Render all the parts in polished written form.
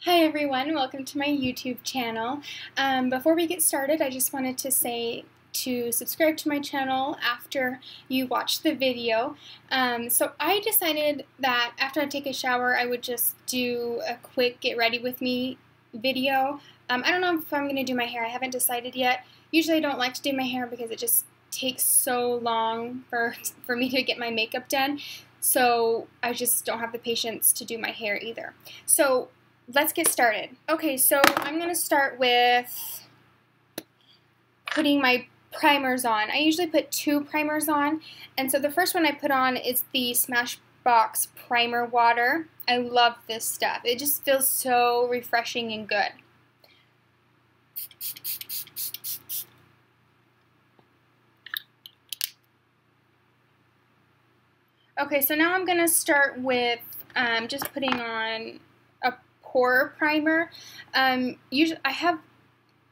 Hi everyone, welcome to my YouTube channel. Before we get started, I just wanted to say to subscribe to my channel after you watch the video. So I decided that after I take a shower, I would just do a quick get ready with me video. I don't know if I'm going to do my hair. I haven't decided yet. Usually I don't like to do my hair because it just takes so long for me to get my makeup done. So I just don't have the patience to do my hair either. So let's get started. Okay, so I'm going to start with putting my primers on. I usually put 2 primers on, and so the first one I put on is the Smashbox Primer Water. I love this stuff. It just feels so refreshing and good. Okay, so now I'm going to start with just putting on a pore primer. Usually I have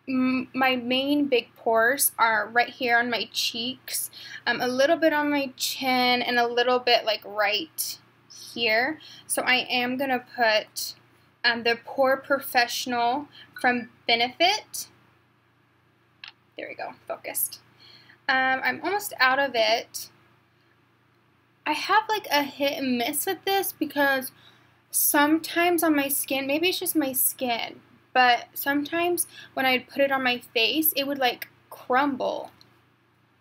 my main big pores are right here on my cheeks, a little bit on my chin, and a little bit like right here. So I am going to put the Pore Professional from Benefit. There we go, focused. I'm almost out of it. I have like a hit and miss with this because sometimes on my skin, maybe it's just my skin, but sometimes when I'd put it on my face, it would like crumble.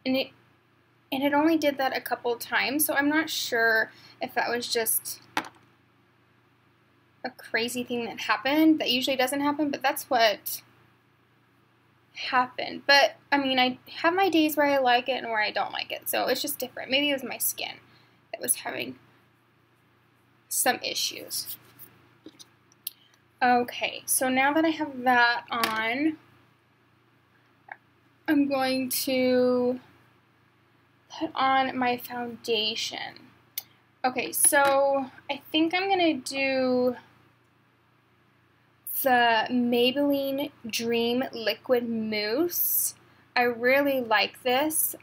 And it only did that a couple times, so I'm not sure if that was just a crazy thing that happened. That usually doesn't happen, but that's what happened. But I mean, I have my days where I like it and where I don't like it, so it's just different. Maybe it was my skin that was having some issues. Okay, so now that I have that on, I'm going to put on my foundation. Okay, so I think I'm going to do the Maybelline Dream Liquid Mousse. I really like this.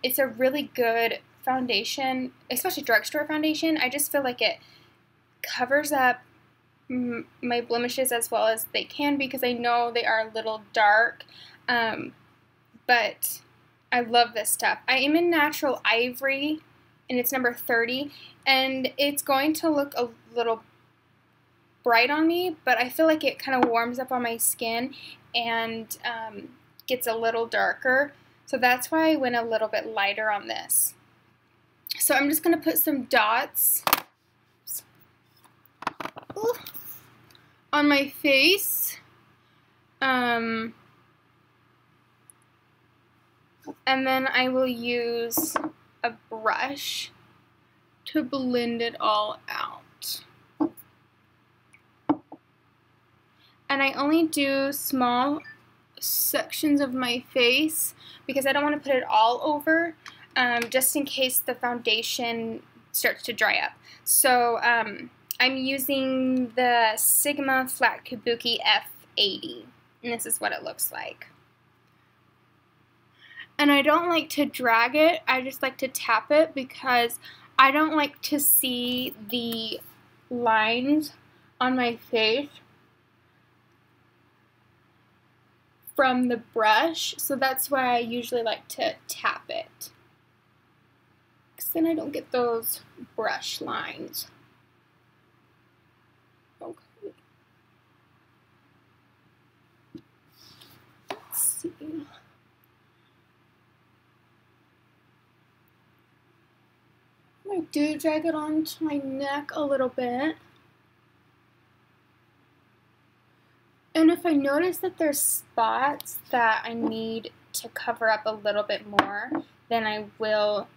It's a really good foundation, especially drugstore foundation. I just feel like it covers up my blemishes as well as they can, because I know they are a little dark, but I love this stuff. I am in Natural Ivory, and it's number 30, and it's going to look a little bright on me, but I feel like it kind of warms up on my skin and gets a little darker, so that's why I went a little bit lighter on this. So I'm just going to put some dots on my face, and then I will use a brush to blend it all out. And I only do small sections of my face because I don't want to put it all over, just in case the foundation starts to dry up. So I'm using the Sigma Flat Kabuki F80, and this is what it looks like. And I don't like to drag it, I just like to tap it because I don't like to see the lines on my face from the brush, so that's why I usually like to tap it, because then I don't get those brush lines. Okay. Let's see. I do drag it onto my neck a little bit. And if I notice that there's spots that I need to cover up a little bit more, then I will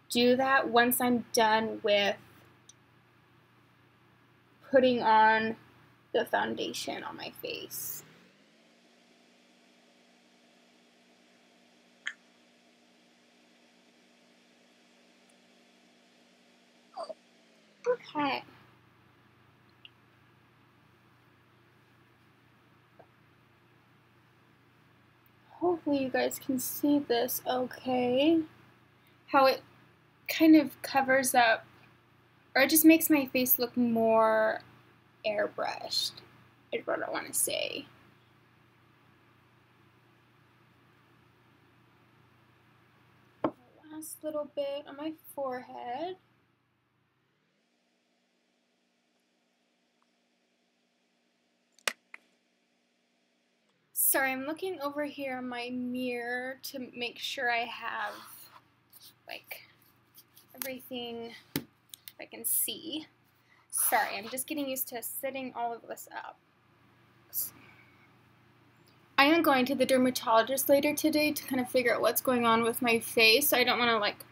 do that once I'm done with putting on the foundation on my face. Okay. Hopefully you guys can see this okay. How it kind of covers up, or it just makes my face look more airbrushed. is what I want to say. Last little bit on my forehead. Sorry, I'm looking over here in my mirror to make sure I have like everything I can see. Sorry, I'm just getting used to setting all of this up. I am going to the dermatologist later today to kind of figure out what's going on with my face. So I don't want to like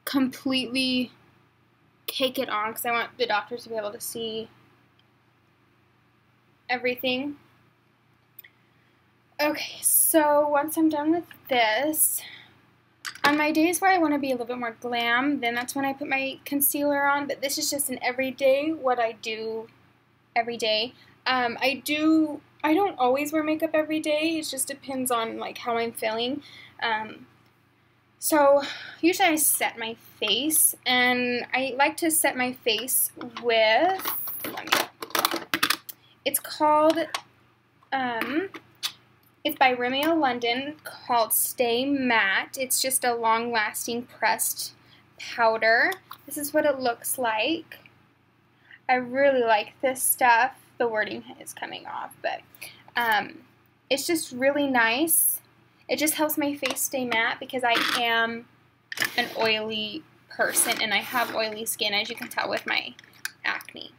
completely cake it on because I want the doctors to be able to see everything. Okay, so once I'm done with this, on my days where I want to be a little bit more glam, then that's when I put my concealer on, but this is just an everyday, what I do every day. I don't always wear makeup every day, it just depends on like how I'm feeling. So usually I set my face, and I like to set my face with, it's called, it's by Rimmel London, called Stay Matte. It's just a long-lasting pressed powder. This is what it looks like. I really like this stuff. The wording is coming off, but it's just really nice. It just helps my face stay matte because I am an oily person and I have oily skin, as you can tell with my acne.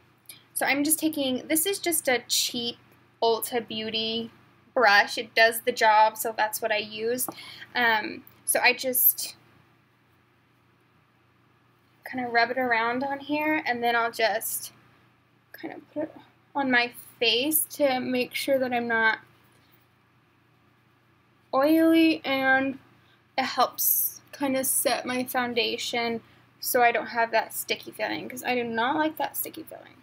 So I'm just taking, this is just a cheap Ulta Beauty brush. It does the job, so that's what I use. So I just kind of rub it around on here, and then I'll just kind of put it on my face to make sure that I'm not oily, and it helps kind of set my foundation so I don't have that sticky feeling, because I do not like that sticky feeling.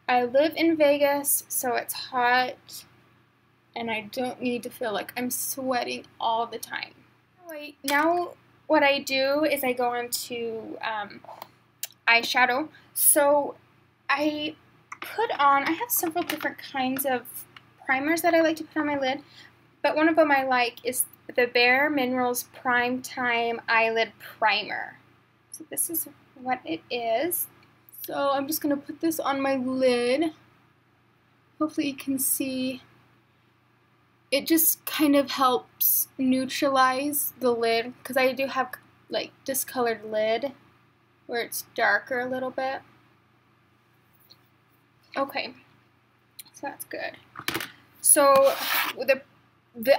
I live in Vegas, so it's hot, and I don't need to feel like I'm sweating all the time. Wait, now what I do is I go into eyeshadow. So I have several different kinds of primers that I like to put on my lid, but one of them I like is the Bare Minerals Prime Time Eyelid Primer. So this is what it is. So I'm just going to put this on my lid. Hopefully you can see. It just kind of helps neutralize the lid, because I do have like discolored lid where it's darker a little bit. Okay, so that's good. So the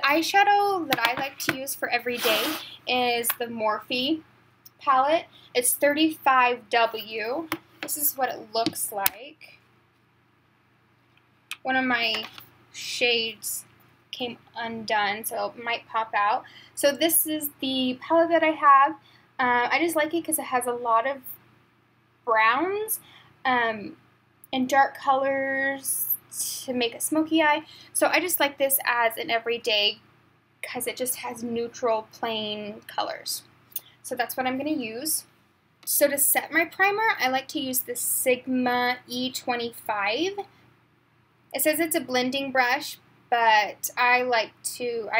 eyeshadow that I like to use for every day is the Morphe palette. It's 35W. This is what it looks like. One of my shades came undone, so it might pop out. So this is the palette that I have. I just like it because it has a lot of browns and dark colors to make a smoky eye. So I just like this as an everyday because it just has neutral, plain colors. So that's what I'm going to use. So to set my primer, I like to use the Sigma E25. It says it's a blending brush, but I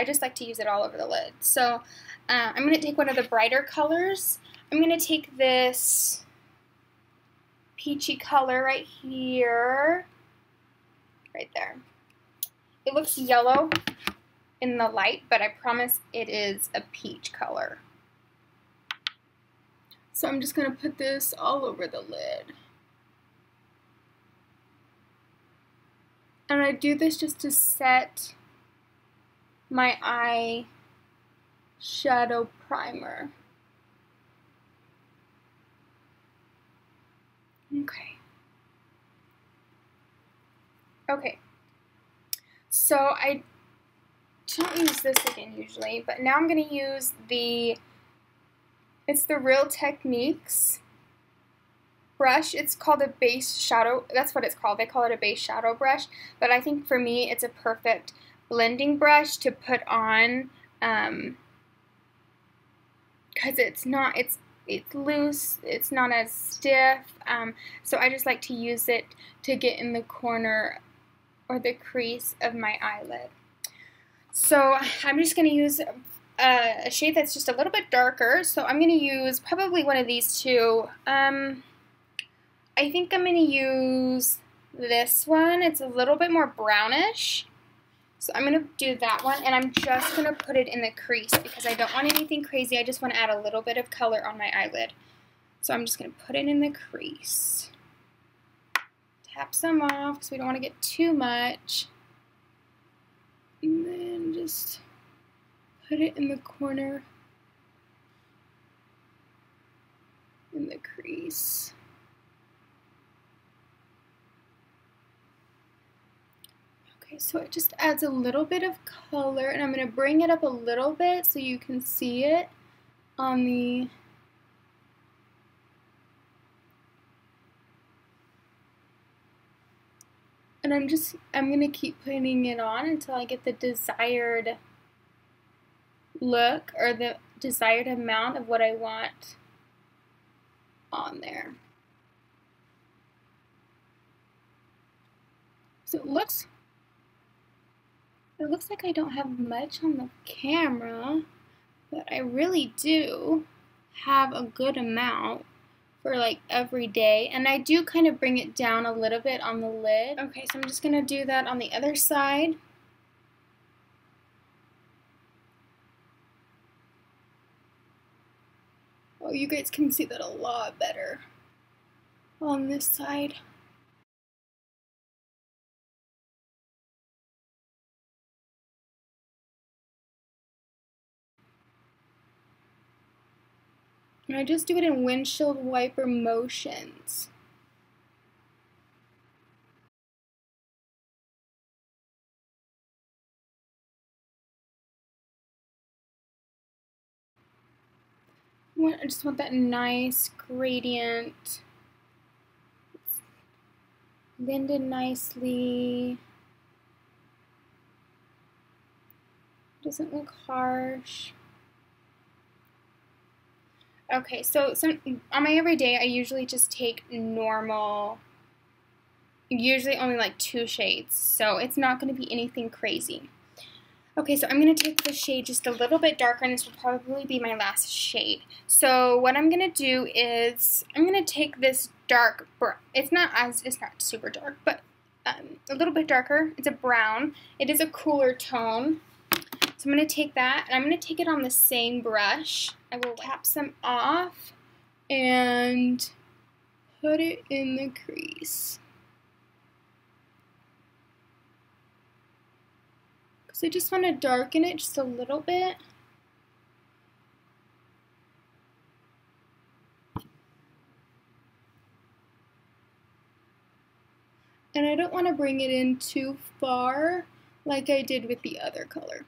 just like to use it all over the lid. So I'm going to take one of the brighter colors. I'm going to take this peachy color right here, right there. It looks yellow in the light, but I promise it is a peach color. So I'm just going to put this all over the lid. And I do this just to set my eye shadow primer. Okay. So I don't use this again usually, but now I'm going to use it's the Real Techniques brush. It's called a base shadow. That's what it's called. They call it a base shadow brush. But I think for me, it's a perfect blending brush to put on because it's loose. It's not as stiff. So I just like to use it to get in the corner or the crease of my eyelid. So I'm just going to use a shade that's just a little bit darker. So I'm going to use probably one of these two. I think I'm going to use this one. It's a little bit more brownish. So I'm going to do that one, and I'm just going to put it in the crease because I don't want anything crazy. I just want to add a little bit of color on my eyelid. So I'm just going to put it in the crease. Tap some off because we don't want to get too much. And then just put it in the corner in the crease. Okay, so it just adds a little bit of color, and I'm going to bring it up a little bit so you can see it on the and I'm going to keep putting it on until I get the desired look or the desired amount of what I want on there. So it looks like I don't have much on the camera, but I really do have a good amount for like every day, and I do kind of bring it down a little bit on the lid. Okay, so I'm just gonna do that on the other side. Oh, you guys can see that a lot better on this side. And I just do it in windshield wiper motions. I just want that nice gradient. Blended nicely. Doesn't look harsh. Okay, so on my everyday, I usually just take normal, usually only like 2 shades, so it's not going to be anything crazy. Okay, so I'm going to take the shade just a little bit darker, and this will probably be my last shade. So what I'm going to do is I'm going to take this dark brown. It's not super dark, but a little bit darker. It's a brown. It is a cooler tone. So I'm going to take that, and I'm going to take it on the same brush. I will tap some off and put it in the crease. Because I just want to darken it just a little bit. And I don't want to bring it in too far like I did with the other color.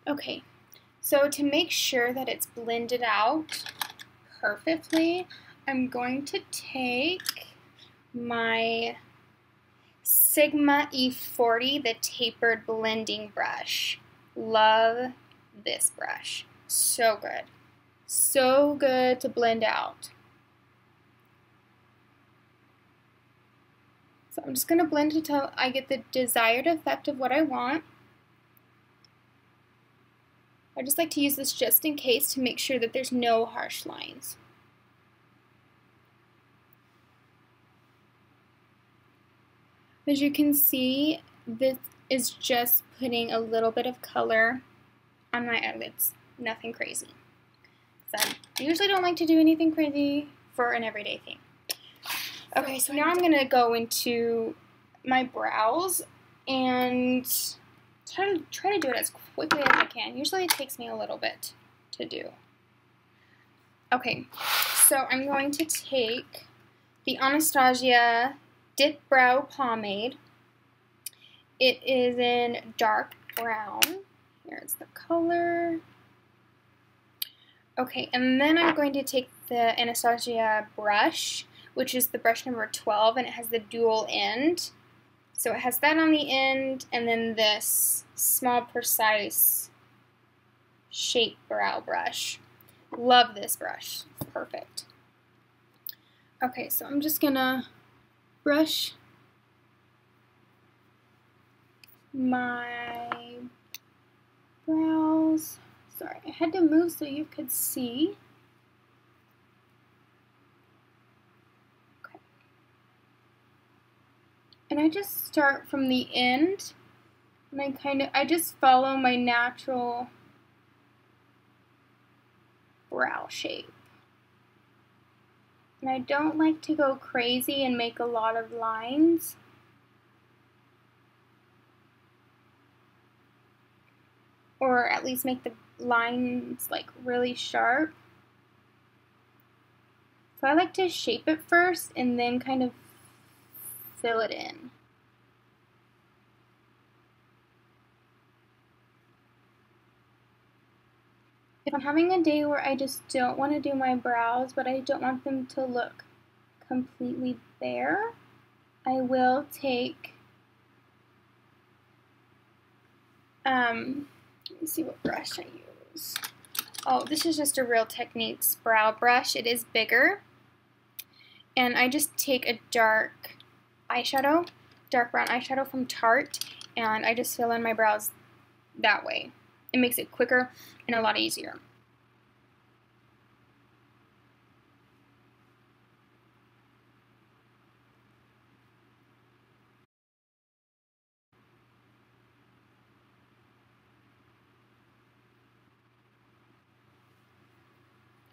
Okay, so to make sure that it's blended out perfectly, I'm going to take my Sigma E40, the tapered blending brush. Love this brush. So good. So good to blend out. So I'm just going to blend it until I get the desired effect of what I want. I just like to use this just in case to make sure that there's no harsh lines. As you can see, this is just putting a little bit of color on my eyelids. Nothing crazy. So I usually don't like to do anything crazy for an everyday thing. Okay, so now I'm going to go into my brows and try to do it as quickly as I can. Usually it takes me a little bit to do. Okay, so I'm going to take the Anastasia Dip Brow Pomade. It is in dark brown. Here's the color. Okay, and then I'm going to take the Anastasia brush, which is the brush number 12, and it has the dual end. So it has that on the end, and then this small, precise shape brow brush. Love this brush. It's perfect. Okay, so I'm just gonna brush my brows. Sorry, I had to move so you could see. Okay. And I just start from the end, and I just follow my natural brow shape. And I don't like to go crazy and make a lot of lines. Or at least make the lines like really sharp. So I like to shape it first and then kind of fill it in. If I'm having a day where I just don't want to do my brows, but I don't want them to look completely bare, I will take, let me see what brush I use. Oh, this is just a Real Techniques brow brush. It is bigger. And I just take a dark eyeshadow, dark brown eyeshadow from Tarte, and I just fill in my brows that way. It makes it quicker and a lot easier.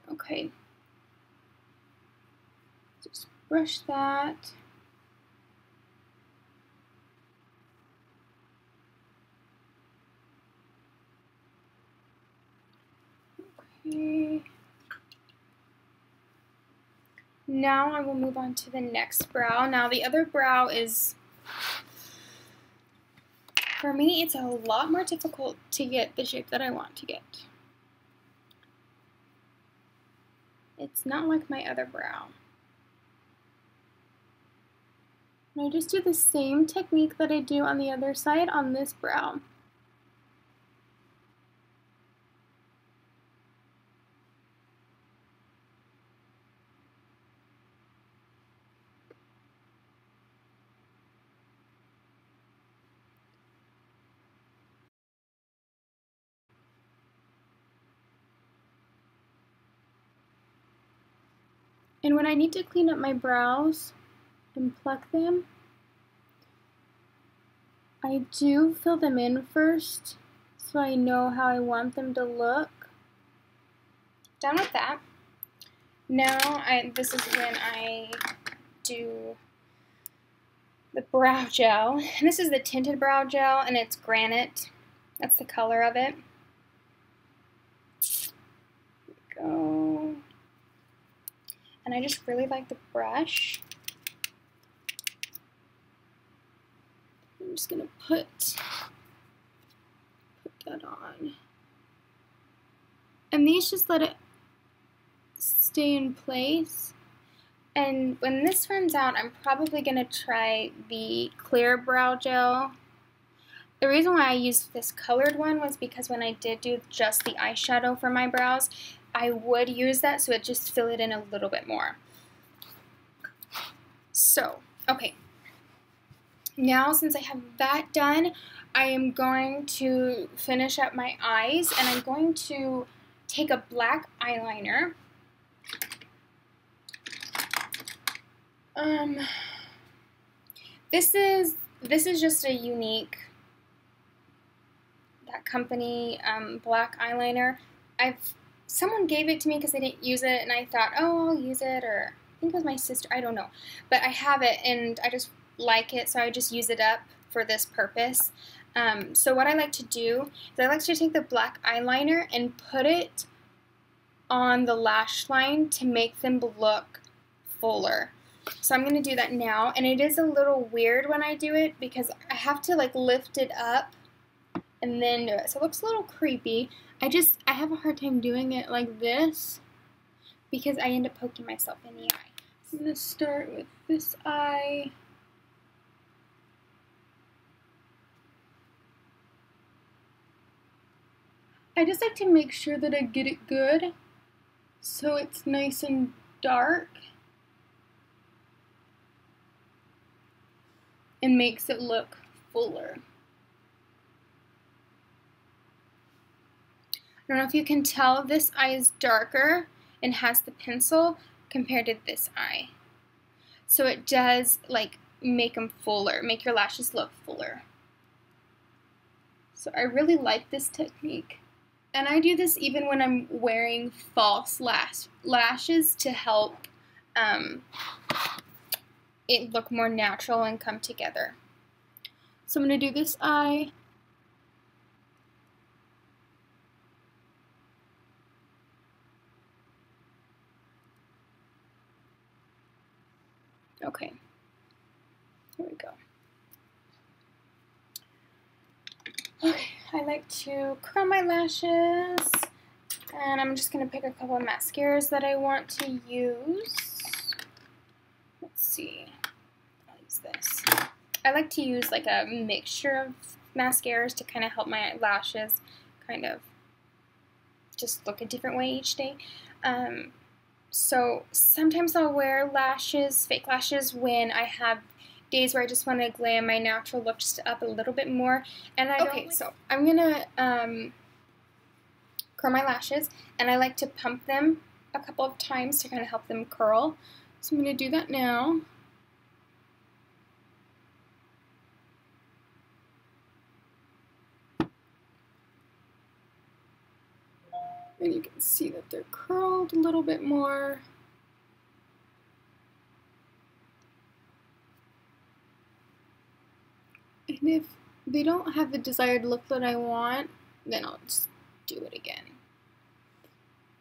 Okay. Just brush that. Okay. Now I will move on to the next brow. Now the other brow is, for me, it's a lot more difficult to get the shape that I want to get. It's not like my other brow. And I just do the same technique that I do on the other side on this brow. And when I need to clean up my brows and pluck them, I do fill them in first so I know how I want them to look. Done with that. Now this is when I do the brow gel. And this is the tinted brow gel, and it's granite. That's the color of it. There we go. And I just really like the brush. I'm just gonna put that on. And these just let it stay in place. And when this runs out, I'm probably gonna try the clear brow gel. The reason why I used this colored one was because when I did do just the eyeshadow for my brows, I would use that so it just fill it in a little bit more. So, okay. Now, since I have that done, I am going to finish up my eyes, and I'm going to take a black eyeliner. This is just a unique, that company black eyeliner. Someone gave it to me because they didn't use it, and I thought, oh, I'll use it, or I think it was my sister, I don't know. But I have it, and I just like it, so I just use it up for this purpose. So what I like to do is I like to take the black eyeliner and put it on the lash line to make them look fuller. So I'm going to do that now, and it is a little weird when I do it because I have to like lift it up and then do it. So it looks a little creepy. I have a hard time doing it like this because I end up poking myself in the eye. So I'm going to start with this eye. I just like to make sure that I get it good so it's nice and dark and makes it look fuller. I don't know if you can tell, this eye is darker and has the pencil compared to this eye. So it does like make them fuller, make your lashes look fuller. So I really like this technique. And I do this even when I'm wearing false lashes to help it look more natural and come together. So I'm going to do this eye. Okay, here we go. Okay, I like to curl my lashes, and I'm just going to pick a couple of mascaras that I want to use. Let's see, I'll use this. I like to use like a mixture of mascaras to kind of help my lashes kind of just look a different way each day. So sometimes I'll wear lashes, fake lashes, when I have days where I just want to glam my natural look just up a little bit more. And so I'm gonna curl my lashes, and I like to pump them a couple of times to kind of help them curl. So I'm gonna do that now. And you can see that they're curled a little bit more. And if they don't have the desired look that I want, then I'll just do it again.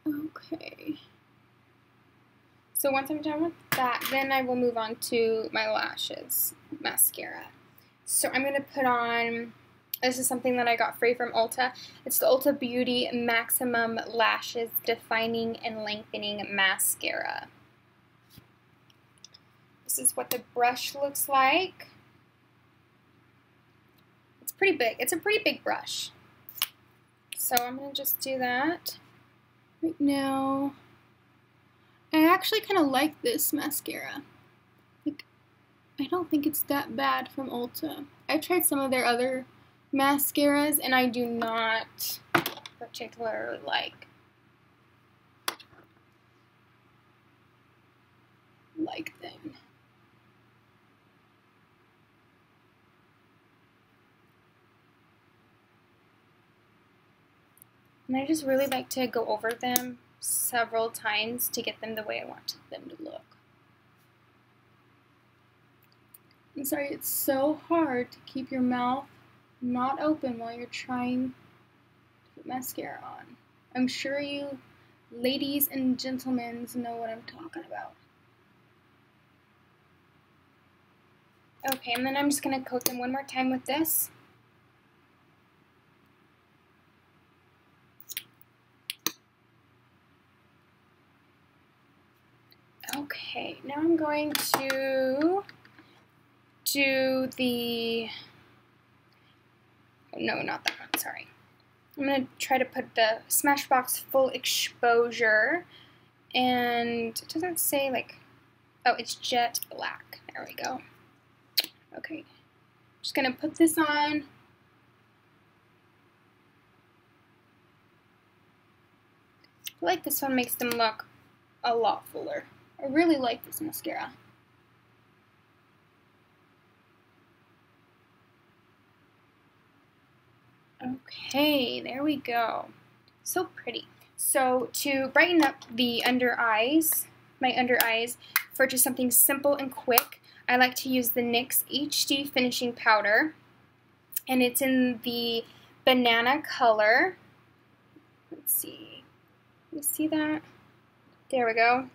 Okay. So once I'm done with that, then I will move on to my lashes mascara. So I'm going to put on, this is something that I got free from Ulta. It's the Ulta Beauty Maximum Lashes Defining and Lengthening Mascara. This is what the brush looks like. It's pretty big. It's a pretty big brush. So I'm going to just do that right now. I actually kind of like this mascara. Like, I don't think it's that bad from Ulta. I've tried some of their other mascaras, and I do not particularly like them. And I just really like to go over them several times to get them the way I want them to look. I'm sorry, it's so hard to keep your mouth not open while you're trying to put mascara on. I'm sure you ladies and gentlemen know what I'm talking about. Okay, and then I'm just going to coat them one more time with this. Okay, now I'm going to do the, no, not that one, sorry. I'm going to try to put the Smashbox Full Exposure, and it doesn't say like, oh, it's jet black. There we go. Okay, just going to put this on. I feel like this one makes them look a lot fuller. I really like this mascara. Okay, there we go. So pretty. So to brighten up the under eyes, my under eyes, for just something simple and quick, I like to use the NYX HD Finishing Powder. And it's in the banana color. Let's see. You see that? There we go.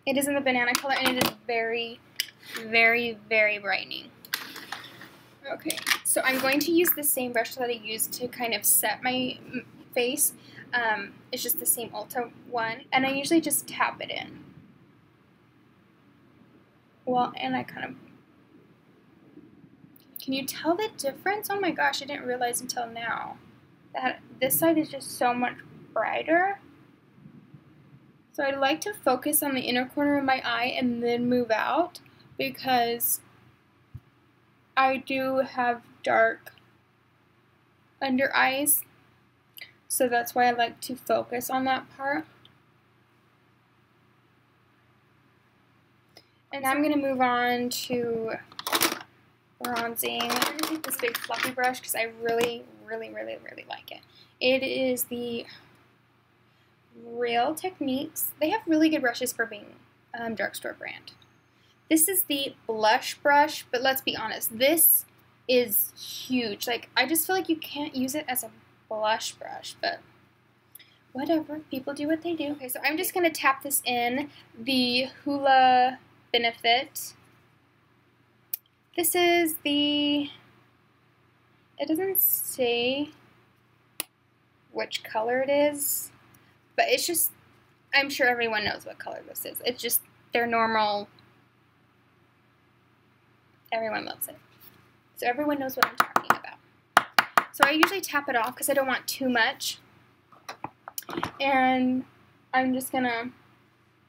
It is in the banana color, and it is very, very, very brightening. Okay, so I'm going to use the same brush that I used to kind of set my face. It's just the same Ulta one, and I usually just tap it in. Well, and I kind of... Can you tell the difference? Oh my gosh, I didn't realize until now. that this side is just so much brighter. So I'd like to focus on the inner corner of my eye and then move out, because I do have dark under eyes, so that's why I like to focus on that part. And I'm going to move on to bronzing. I'm going to take this big fluffy brush because I really like it. It is the Real Techniques. They have really good brushes for being drugstore brand. This is the blush brush, but let's be honest, this is huge. Like, I just feel like you can't use it as a blush brush, but whatever. People do what they do. Okay, so I'm just going to tap this in. The Hoola Benefit. This is the, it doesn't say which color it is, but it's just, I'm sure everyone knows what color this is. It's just their normal, everyone loves it. So everyone knows what I'm talking about. So I usually tap it off because I don't want too much. And I'm just gonna,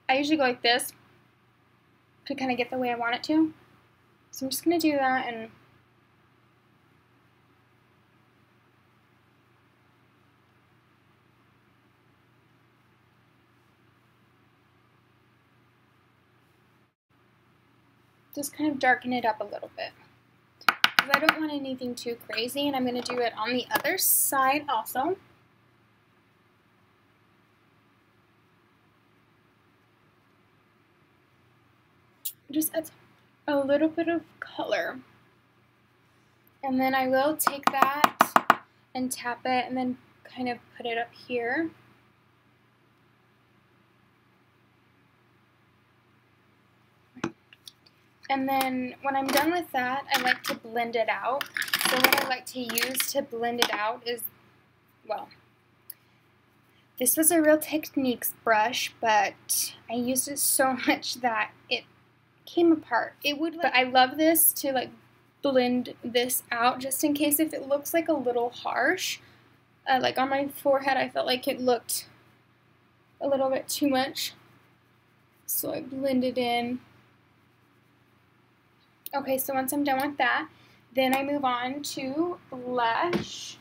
I usually go like this to kind of get the way I want it to. So I'm just gonna do that and just kind of darken it up a little bit. Because I don't want anything too crazy, and I'm going to do it on the other side also. Just adds a little bit of color. And then I will take that and tap it and then kind of put it up here. And then when I'm done with that, I like to blend it out. So what I like to use to blend it out is, well, this was a Real Techniques brush, but I used it so much that it came apart. It would, but I love this to like blend this out just in case if it looks like a little harsh. Like on my forehead, I felt like it looked a little bit too much. So I blended in. Okay, so once I'm done with that, then I move on to blush.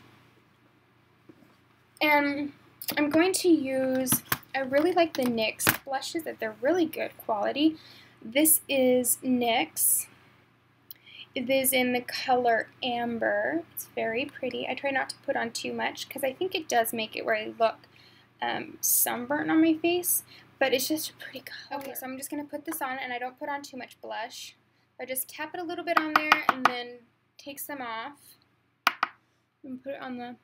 And I'm going to use, I really like the NYX blushes, that they're really good quality. This is NYX. It is in the color Amber. It's very pretty. I try not to put on too much because I think it does make it where I look sunburnt on my face, but it's just a pretty color. Okay, so I'm just going to put this on, and I don't put on too much blush. I just tap it a little bit on there and then take some off and put it on the,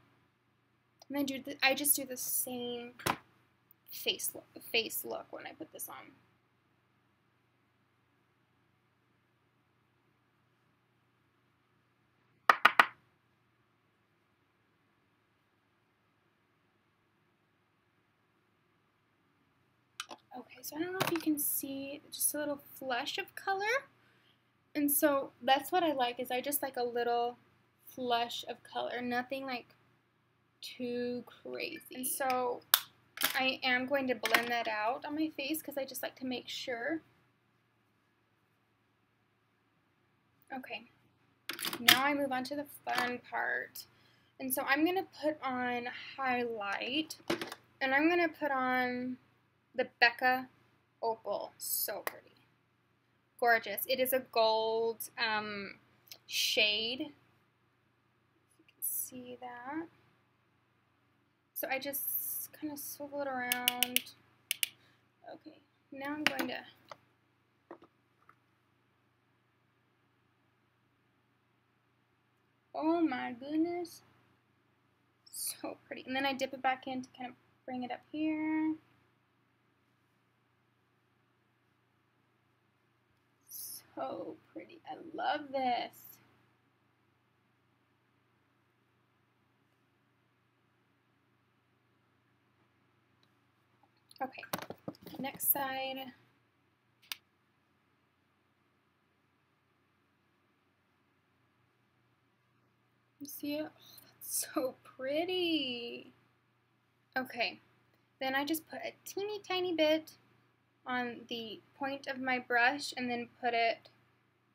and then I just do the same face look when I put this on. Okay, so I don't know if you can see just a little flush of color. And so that's what I like, is I just like a little flush of color, nothing like too crazy. And so I am going to blend that out on my face because I just like to make sure. Okay, now I move on to the fun part. And so I'm going to put on highlight, and I'm going to put on the Becca Opal. So pretty. Gorgeous. It is a gold shade. You can see that. So I just kind of swivel it around. Okay, now I'm going to oh my goodness. So pretty. And then I dip it back in to kind of bring it up here. So pretty. I love this. Okay, next side. You see it? Oh, that's so pretty. Okay, then I just put a teeny tiny bit on the point of my brush and then put it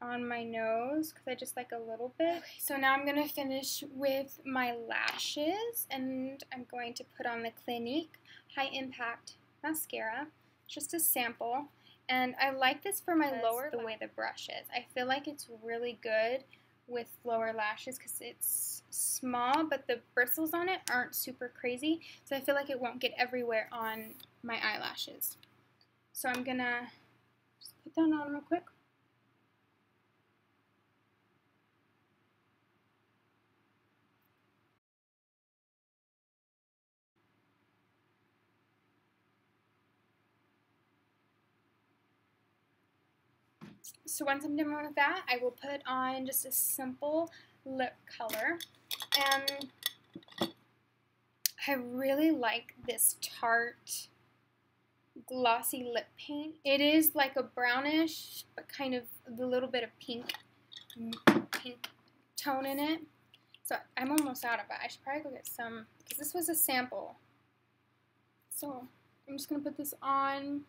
on my nose because I just like a little bit. Okay, so now I'm going to finish with my lashes, and I'm going to put on the Clinique High Impact Mascara, just a sample. And I like this for my lower, the way the brush is. I feel like it's really good with lower lashes because it's small, but the bristles on it aren't super crazy, so I feel like it won't get everywhere on my eyelashes. So I'm gonna just put that on real quick. So once I'm done with that, I will put on just a simple lip color. And I really like this Tarte glossy lip paint. It is like a brownish, but kind of a little bit of pink tone in it. So I'm almost out of it. I should probably go get some, because this was a sample. So I'm just going to put this on.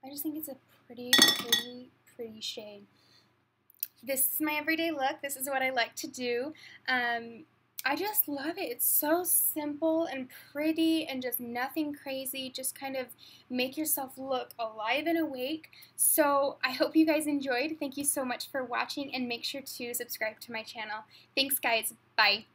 I just think it's a pretty shade. This is my everyday look. This is what I like to do. I just love it. It's so simple and pretty and just nothing crazy. Just kind of make yourself look alive and awake. So I hope you guys enjoyed. Thank you so much for watching, and make sure to subscribe to my channel. Thanks, guys. Bye.